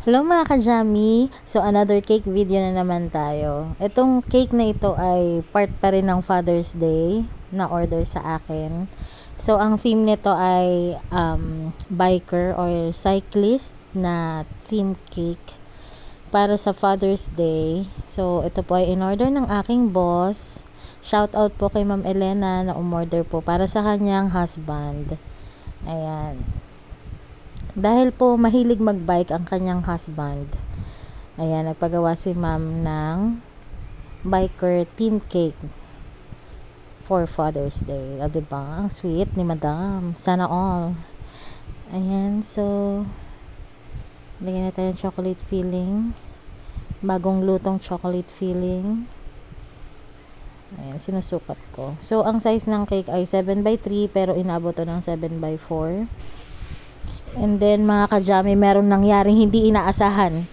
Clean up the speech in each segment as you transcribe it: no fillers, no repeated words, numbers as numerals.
Hello mga ka-Jammy! So another cake video na naman tayo. Itong cake na ito ay part pa rin ng Father's Day na order sa akin. So ang theme nito ay biker or cyclist na theme cake para sa Father's Day. So ito po ay in order ng aking boss. Shout out po kay Ma'am Elena na umorder po para sa kanyang husband. Ayan. Dahil po mahilig magbike ang kanyang husband. Ayan, nagpagawa si ma'am ng biker team cake for Father's Day. Diba? Ang sweet ni madam. Sana all. Ayan, so lagyan na tayo ng chocolate filling. Bagong lutong chocolate filling. Ayan, sinusukat ko. So, ang size ng cake ay 7x3 pero inabot to ng 7x4. And then mga ka-Jammy, meron nangyaring hindi inaasahan.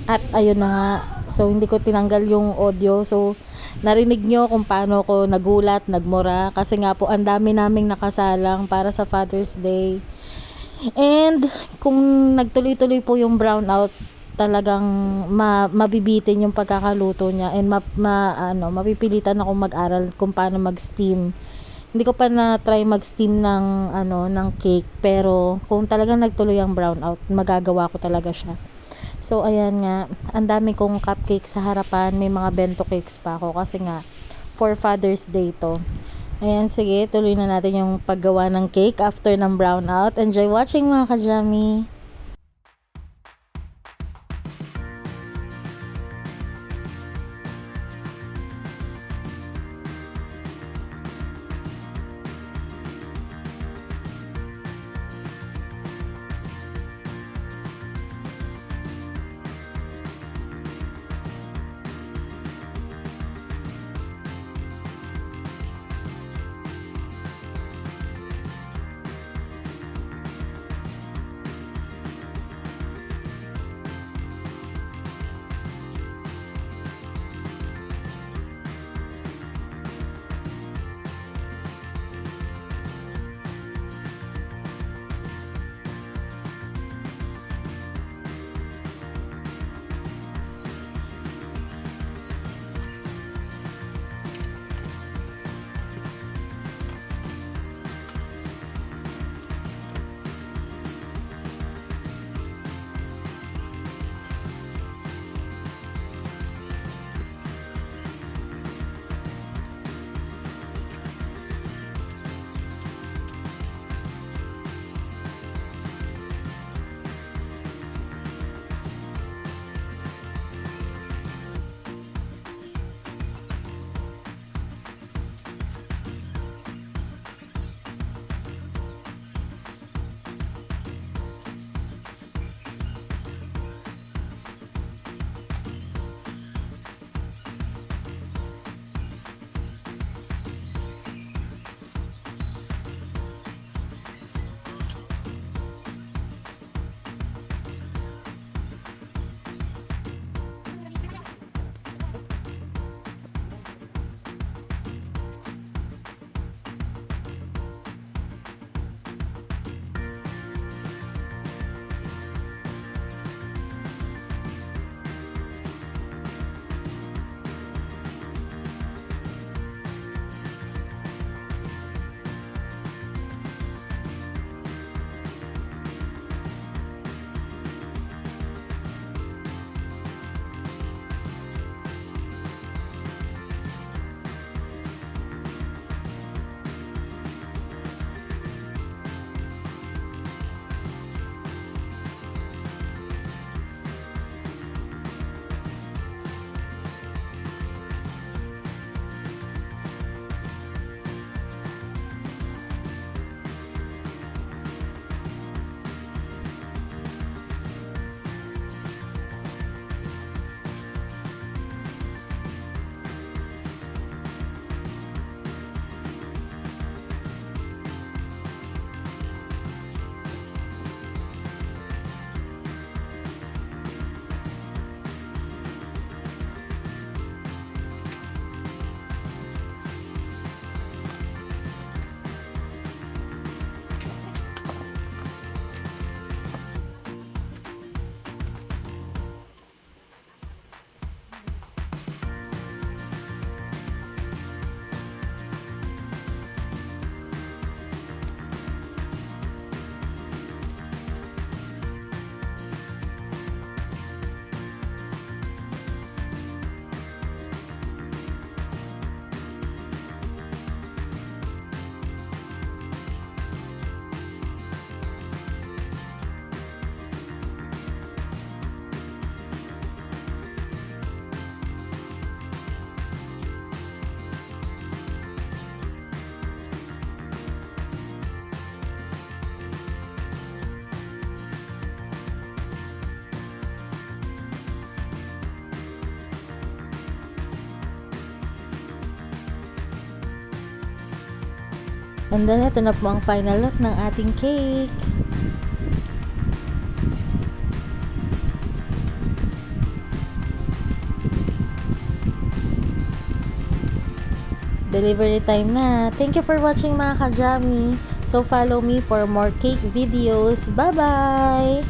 At ayun na nga. So hindi ko tinanggal yung audio. So narinig nyo kung paano ko nagulat, nagmura. Kasi nga po ang dami naming nakasalang para sa Father's Day. And kung nagtuloy-tuloy po yung brownout, talagang mabibitin yung pagkakaluto niya and mapipilitan ako mag-aral kung paano mag-steam. Hindi ko pa na try mag-steam ng cake, pero kung talagang nagtuloy ang brownout, magagawa ko talaga siya. So ayan nga, ang dami kong cupcake sa harapan, may mga bento cakes pa ako kasi nga for Father's Day to. Ayan, sige, tuloy na natin yung paggawa ng cake after ng brownout. Enjoy watching mga ka-Jammy! And then, ito na po ang final look ng ating cake. Delivery time na. Thank you for watching mga ka-Jammy. So, follow me for more cake videos. Bye-bye!